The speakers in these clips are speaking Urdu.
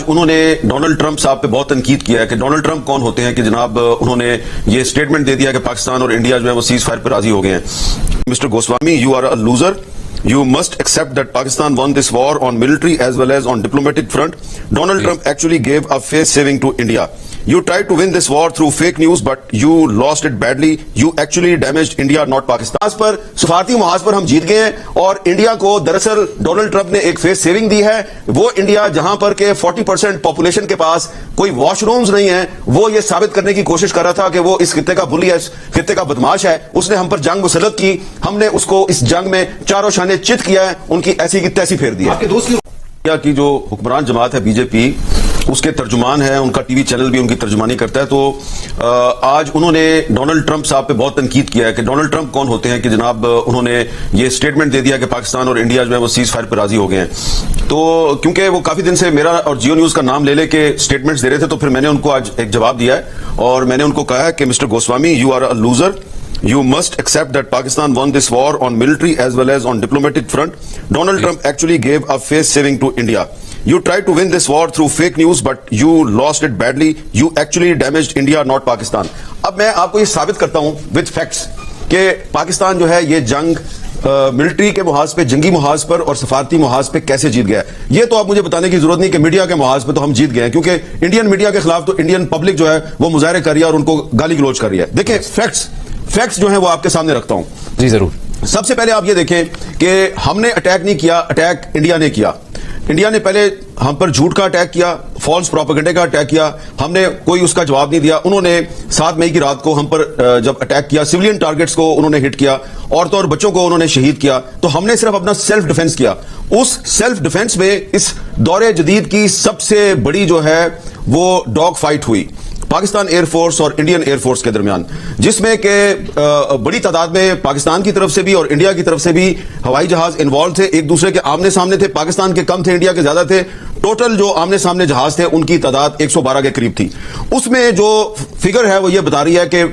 آج انہوں نے ڈونلڈ ٹرمپ صاحب پہ بہت تنقید کیا ہے کہ ڈونلڈ ٹرمپ کون ہوتے ہیں کہ جناب انہوں نے یہ سٹیٹمنٹ دے دیا کہ پاکستان اور انڈیا جو ہے وہ سیز فائر پر راضی ہو گئے ہیں. Mister Goswami, you are a loser. You must accept that Pakistan won this war on military as well as on diplomatic front. Donald Trump actually gave a face saving to India. You tried to win this war through fake news, but you lost it badly. You actually damaged India, not Pakistan. اس پر سفارتی محاذ پر ہم جیت گئے ہیں اور انڈیا کو دراصل ڈونلڈ ٹرمپ نے ایک فیس سیونگ دی ہے. وہ انڈیا جہاں پر کہ 40% پاپولیشن کے پاس کوئی واش رومز نہیں ہیں, وہ یہ ثابت کرنے کی کوشش کر رہا تھا کہ وہ اس خطے کا بلی ہے, اس خطے کا بدماش ہے. اس نے ہم پر جنگ مسلط کی, ہم نے اس کو اس جنگ میں چاروں شانے چت کیا ہے, ان کی ایسی کی تیسی پھیر دی ہے. انڈیا کی جو حکمران جماعت ہے بی جے پی, اس کے ترجمان ہے, ان کا ٹی وی چینل بھی ان کی ترجمانی کرتا ہے. تو آج انہوں نے ڈونلڈ ٹرمپ صاحب پہ بہت تنقید کیا ہے کہ ڈونلڈ ٹرمپ کون ہوتے ہیں کہ جناب انہوں نے یہ سٹیٹمنٹ دے دیا کہ پاکستان اور انڈیا جو ہے وہ سیز فائر پر راضی ہو گئے ہیں. تو کیونکہ وہ کافی دن سے میرا اور جیو نیوز کا نام لے لے کے سٹیٹمنٹس دے رہے تھے, تو پھر میں نے ان کو آج ایک جواب دیا ہے اور میں نے ان کو کہا ہے کہ mister Goswami, you are a loser. You must accept that Pakistan won this war on military as well as on diplomatic front. Donald Trump actually gave a face saving to India. You tried to win this war through fake news, but you lost it badly. You actually damaged India, not Pakistan. اب میں آپ کو یہ ثابت کرتا ہوں with facts کہ پاکستان جو ہے یہ جنگ ملٹری کے محاذ پہ, جنگی محاذ پر اور سفارتی محاذ پہ کیسے جیت گیا. یہ تو آپ مجھے بتانے کی ضرورت نہیں کہ میڈیا کے محاذ پہ تو ہم جیت گئے ہیں, کیونکہ انڈین میڈیا کے خلاف تو انڈین پبلک جو ہے وہ مظاہرے کر رہی ہے اور ان کو گالی گلوچ کر رہی ہے. دیکھیں فیکٹس جو ہیں وہ آپ کے سامنے رکھتا ہوں. جی ضرور. سب سے پہلے آپ یہ دیکھیں کہ ہم نے اٹیک نہیں کیا, اٹیک انڈیا نے کیا. انڈیا نے پہلے ہم پر جھوٹ کا اٹیک کیا, فالس پروپیگنڈے کا اٹیک کیا, ہم نے کوئی اس کا جواب نہیں دیا. انہوں نے 7 مئی کی رات کو ہم پر جب اٹیک کیا, سیولین ٹارگٹس کو انہوں نے ہٹ کیا, عورتوں اور بچوں کو انہوں نے شہید کیا. تو ہم نے صرف اپنا سیلف ڈیفنس کیا. اس سیلف ڈیفنس میں اس دور جدید کی سب سے بڑی جو ہے وہ ڈاگ فائٹ ہوئی پاکستان ایئر فورس اور انڈین ایئر فورس کے درمیان, جس میں کہ بڑی تعداد میں پاکستان کی طرف سے بھی اور انڈیا کی طرف سے بھی ہوائی جہاز انوالو تھے. ایک دوسرے کے آمنے سامنے تھے. پاکستان کے کم تھے, انڈیا کے زیادہ تھے. ٹوٹل جو آمنے سامنے جہاز تھے ان کی تعداد 112 کے قریب تھی. اس میں جو فگر ہے وہ یہ بتا رہی ہے کہ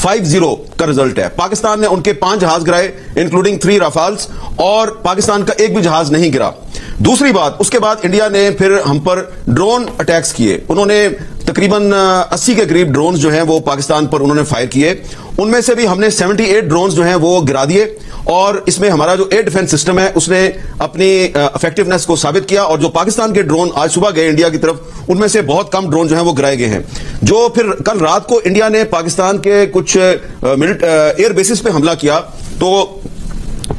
5-0 کا رزلٹ ہے. پاکستان نے ان کے 5 جہاز گرائے انکلوڈنگ 3 رافالز, اور پاکستان کا ایک بھی جہاز نہیں گرا. دوسری بات, اس کے بعد انڈیا نے پھر ہم پر ڈرون اٹیکس کیے. انہوں نے تقریباً 80 کے قریب ڈرونز جو ہیں وہ پاکستان پر انہوں نے فائر کیے. ان میں سے بھی ہم نے 78 ڈرونز جو ہیں وہ گرا دیے, اور اس میں ہمارا جو ایئر ڈیفنس سسٹم ہے اس نے اپنی افیکٹونیس کو ثابت کیا. اور جو پاکستان کے ڈرون آج صبح گئے انڈیا کی طرف, ان میں سے بہت کم ڈرون جو ہیں وہ گرائے گئے ہیں. جو پھر کل رات کو انڈیا نے پاکستان کے کچھ ایئر بیسز پہ حملہ کیا, تو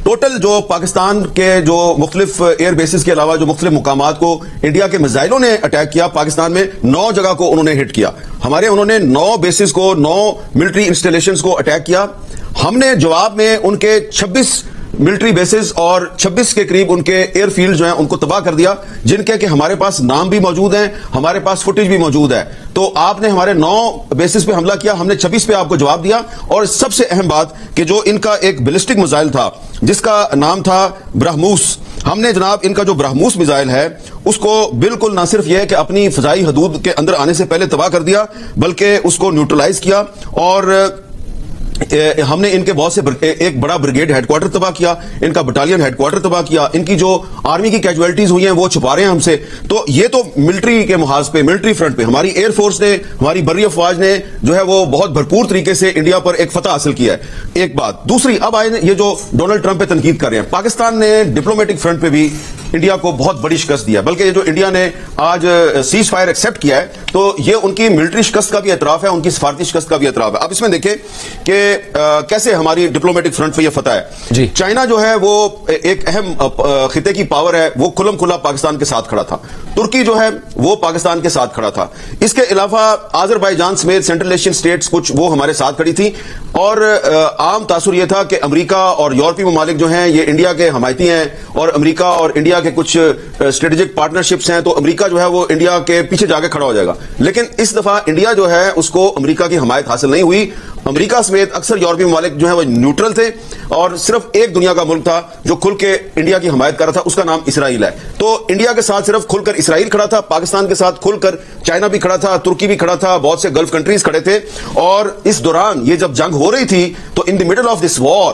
ٹوٹل جو پاکستان کے جو مختلف ایئر بیسز کے علاوہ جو مختلف مقامات کو انڈیا کے میزائلوں نے اٹیک کیا, پاکستان میں 9 جگہ کو انہوں نے ہٹ کیا. انہوں نے 9 بیسز کو, 9 ملٹری انسٹالیشنز کو اٹیک کیا. ہم نے جواب میں ان کے 26 ملٹری بیسز اور 26 کے قریب ان کے ایئر فیلڈ جو ہیں ان کو تباہ کر دیا, جن کے کہ ہمارے پاس نام بھی موجود ہیں, ہمارے پاس فوٹیج بھی موجود ہے. تو آپ نے ہمارے 9 بیسز پہ حملہ کیا, ہم نے 26 پہ آپ کو جواب دیا. اور سب سے اہم بات کہ جو ان کا ایک بیلسٹک میزائل تھا جس کا نام تھا برہموس, ہم نے جناب ان کا جو برہموس میزائل ہے اس کو بالکل نہ صرف یہ کہ اپنی فضائی حدود کے اندر آنے سے پہلے تباہ کر دیا, بلکہ اس کو نیوٹرلائز کیا. اور ہم نے ان کے بہت سے ایک بڑا بریگیڈ ہیڈ کوارٹر تباہ کیا, ان کا بٹالین ہیڈ کوارٹر تباہ کیا. ان کی جو آرمی کی کیجویلٹیز ہوئی ہیں وہ چھپا رہے ہیں ہم سے. تو یہ تو ملٹری کے محاذ پہ, ملٹری فرنٹ پہ ہماری ایئر فورس نے, ہماری بری افواج نے جو ہے وہ بہت بھرپور طریقے سے انڈیا پر ایک فتح حاصل کیا ہے. ایک بات. دوسری, اب آئے یہ جو ڈونلڈ ٹرمپ پہ تنقید کر رہے ہیں, پاکستان نے ڈپلومیٹک فرنٹ پہ بھی انڈیا کو بہت بڑی شکست دیا. بلکہ یہ جو انڈیا نے آج سیز فائر ایکسپٹ کیا ہے, تو یہ ان کی ملٹری شکست کا بھی اعتراف ہے, ان کی سفارتی شکست کا بھی اعتراف ہے. اب اس میں دیکھیں کہ کیسے ہماری ڈپلومیٹک فرنٹ پہ یہ فتح ہے. جی, چائنا جو ہے وہ ایک اہم خطے کی پاور ہے, وہ کھلم کھلا پاکستان کے ساتھ کھڑا تھا. ترکی جو ہے وہ پاکستان کے ساتھ کھڑا تھا. اس کے علاوہ آذربائیجان سمیت سینٹرل ایشین سٹیٹس کچھ وہ ہمارے ساتھ کھڑی تھی. اور عام تاثر یہ تھا کہ امریکہ اور یورپی ممالک جو ہیں یہ انڈیا کے حمایتی ہیں, اور امریکہ اور انڈیا کے کچھ اسٹریٹجک پارٹنرشپس ہیں, تو امریکہ جو ہے وہ انڈیا کے پیچھے جا کے کھڑا ہو جائے گا. لیکن اس دفعہ انڈیا جو ہے اس کو امریکہ کی حمایت حاصل نہیں ہوئی. امریکہ سمیت اکثر یورپی ممالک جو ہیں وہ نیوٹرل تھے, اور صرف ایک دنیا کا ملک تھا جو کھل کے انڈیا کی حمایت کر رہا تھا, اس کا نام اسرائیل ہے. تو انڈیا کے ساتھ صرف کھل کر اسرائیل کھڑا تھا, پاکستان کے ساتھ کھل کر چائنا بھی کھڑا تھا, ترکی بھی کھڑا تھا, بہت سے گلف کنٹریز کھڑے تھے. اور اس دوران یہ جب جنگ ہو رہی تھی تو ان the middle of this war